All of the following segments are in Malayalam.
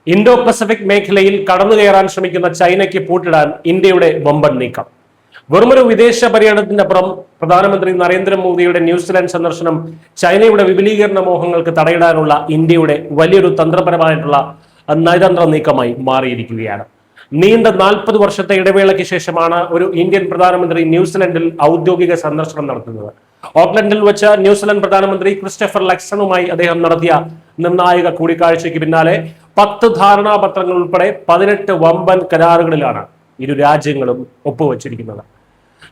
ഇൻഡോ പസഫിക് മേഖലയിൽ കടന്നുകയറാൻ ശ്രമിക്കുന്ന ചൈനയ്ക്ക് പൂട്ടിടാൻ ഇന്ത്യയുടെ വമ്പൻ നീക്കം. വെറുമൊരു വിദേശ പര്യടനത്തിനപ്പുറം പ്രധാനമന്ത്രി നരേന്ദ്രമോദിയുടെ ന്യൂസിലാൻഡ് സന്ദർശനം ചൈനയുടെ വിപുലീകരണ മോഹങ്ങൾക്ക് തടയിടാനുള്ള ഇന്ത്യയുടെ വലിയൊരു തന്ത്രപരമായിട്ടുള്ള നയതന്ത്ര നീക്കമായി മാറിയിരിക്കുകയാണ്. നീണ്ട 40 വർഷത്തെ ഇടവേളയ്ക്ക് ശേഷമാണ് ഒരു ഇന്ത്യൻ പ്രധാനമന്ത്രി ന്യൂസിലൻഡിൽ ഔദ്യോഗിക സന്ദർശനം നടത്തുന്നത്. ഓക്ലൻഡിൽ വെച്ച് ന്യൂസിലൻഡ് പ്രധാനമന്ത്രി ക്രിസ്റ്റഫർ ലക്സണുമായി അദ്ദേഹം നടത്തിയ നിർണായക കൂടിക്കാഴ്ചയ്ക്ക് പിന്നാലെ 10 ധാരണാപത്രങ്ങൾ ഉൾപ്പെടെ 18 വമ്പൻ കരാറുകളിലാണ് ഇരു രാജ്യങ്ങളും ഒപ്പുവച്ചിരിക്കുന്നത്.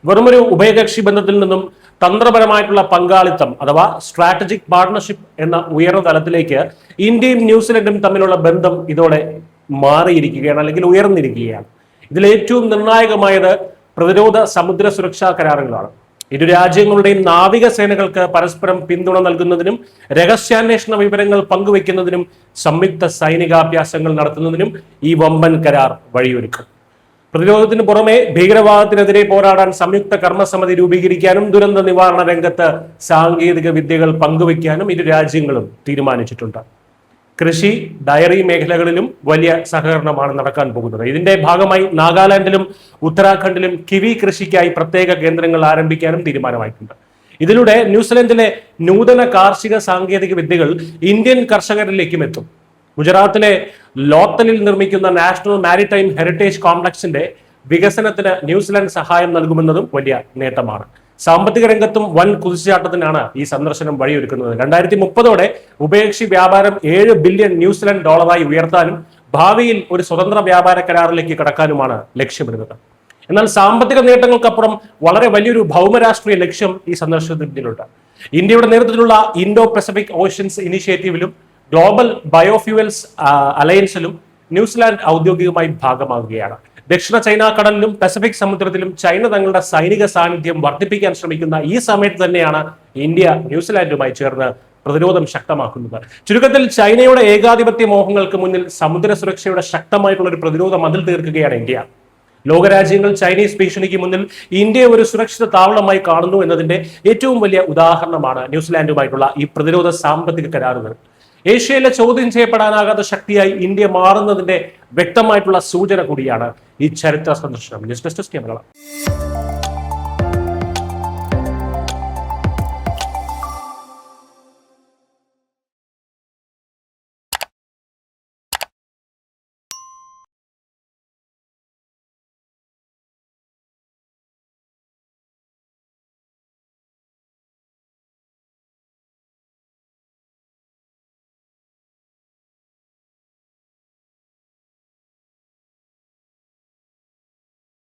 വെറുമൊരു ഉഭയകക്ഷി ബന്ധത്തിൽ നിന്നും തന്ത്രപരമായിട്ടുള്ള പങ്കാളിത്തം അഥവാ സ്ട്രാറ്റജിക് പാർട്ണർഷിപ്പ് എന്ന ഉയർന്ന തലത്തിലേക്ക് ഇന്ത്യയും ന്യൂസിലൻഡും തമ്മിലുള്ള ബന്ധം ഇതോടെ മാറിയിരിക്കുകയാണ്, അല്ലെങ്കിൽ ഉയർന്നിരിക്കുകയാണ്. ഇതിൽ ഏറ്റവും നിർണായകമായത് പ്രതിരോധ സമുദ്ര സുരക്ഷാ കരാറുകളാണ്. ഇരു രാജ്യങ്ങളുടെയും നാവികസേനകൾക്ക് പരസ്പരം പിന്തുണ നൽകുന്നതിനും രഹസ്യാന്വേഷണ വിവരങ്ങൾ പങ്കുവെക്കുന്നതിനും സംയുക്ത സൈനികാഭ്യാസങ്ങൾ നടത്തുന്നതിനും ഈ വമ്പൻ കരാർ വഴിയൊരുക്കും. പ്രതിരോധത്തിന് പുറമെ ഭീകരവാദത്തിനെതിരെ പോരാടാൻ സംയുക്ത കർമ്മസമിതി രൂപീകരിക്കാനും ദുരന്ത നിവാരണ രംഗത്ത് സാങ്കേതിക വിദ്യകൾ പങ്കുവയ്ക്കാനും ഇരു രാജ്യങ്ങളും തീരുമാനിച്ചിട്ടുണ്ട്. കൃഷി, ഡയറി മേഖലകളിലും വലിയ സഹകരണമാണ് നടക്കാൻ പോകുന്നത്. ഇതിന്റെ ഭാഗമായി നാഗാലാൻഡിലും ഉത്തരാഖണ്ഡിലും കിവി കൃഷിക്കായി പ്രത്യേക കേന്ദ്രങ്ങൾ ആരംഭിക്കാനും തീരുമാനമായിട്ടുണ്ട്. ഇതിലൂടെ ന്യൂസിലൻഡിലെ നൂതന കാർഷിക സാങ്കേതിക വിദ്യകൾ ഇന്ത്യൻ കർഷകരിലേക്കും എത്തും. ഗുജറാത്തിലെ ലോത്തലിൽ നിർമ്മിക്കുന്ന നാഷണൽ മാരിടൈം ഹെറിറ്റേജ് കോംപ്ലക്സിന്റെ വികസനത്തിന് ന്യൂസിലൻഡ് സഹായം നൽകുമെന്നതും വലിയ നേട്ടമാണ്. സാമ്പത്തിക രംഗത്തും വൻ കുതിച്ചുചാട്ടത്തിനാണ് ഈ സന്ദർശനം വഴിയൊരുക്കുന്നത്. 2030 ഉഭയകക്ഷി വ്യാപാരം $7 ബില്യൺ ന്യൂസിലൻഡ് ഡോളറായി ഉയർത്താനും ഭാവിയിൽ ഒരു സ്വതന്ത്ര വ്യാപാര കരാറിലേക്ക് കടക്കാനുമാണ് ലക്ഷ്യമിടുന്നത്. എന്നാൽ സാമ്പത്തിക നേട്ടങ്ങൾക്കപ്പുറം വളരെ വലിയൊരു ഭൗമരാഷ്ട്രീയ ലക്ഷ്യം ഈ സന്ദർശനത്തിലുണ്ട്. ഇന്ത്യയുടെ നേതൃത്വത്തിലുള്ള ഇൻഡോ പസഫിക് ഓഷ്യൻസ് ഇനിഷ്യേറ്റീവിലും ഗ്ലോബൽ ബയോഫ്യൂവൽസ് അലയൻസിലും ന്യൂസിലാൻഡ് ഔദ്യോഗികമായി ഭാഗമാകുകയാണ്. ദക്ഷിണ ചൈന കടലിലും പസഫിക് സമുദ്രത്തിലും ചൈന തങ്ങളുടെ സൈനിക സാന്നിധ്യം വർദ്ധിപ്പിക്കാൻ ശ്രമിക്കുന്ന ഈ സമയത്ത് തന്നെയാണ് ഇന്ത്യ ന്യൂസിലാൻഡുമായി ചേർന്ന് പ്രതിരോധം ശക്തമാക്കുന്നത്. ചുരുക്കത്തിൽ ചൈനയുടെ ഏകാധിപത്യ മോഹങ്ങൾക്ക് മുന്നിൽ സമുദ്ര സുരക്ഷയുടെ ശക്തമായിട്ടുള്ള ഒരു പ്രതിരോധ മതിൽ തീർക്കുകയാണ് ഇന്ത്യ. ലോകരാജ്യങ്ങൾ ചൈനീസ് ഭീഷണിക്ക് മുന്നിൽ ഇന്ത്യയെ ഒരു സുരക്ഷിത താവളമായി കാണുന്നു എന്നതിന്റെ ഏറ്റവും വലിയ ഉദാഹരണമാണ് ന്യൂസിലാൻഡുമായിട്ടുള്ള ഈ പ്രതിരോധ സാമ്പത്തിക കരാറുകൾ. ഏഷ്യയിലെ ചോദ്യം ചെയ്യപ്പെടാനാകാത്ത ശക്തിയായി ഇന്ത്യ മാറുന്നതിന്റെ വ്യക്തമായിട്ടുള്ള സൂചന കൂടിയാണ് ഈ ചരിത്ര സന്ദർശനം. News desk Malayalam.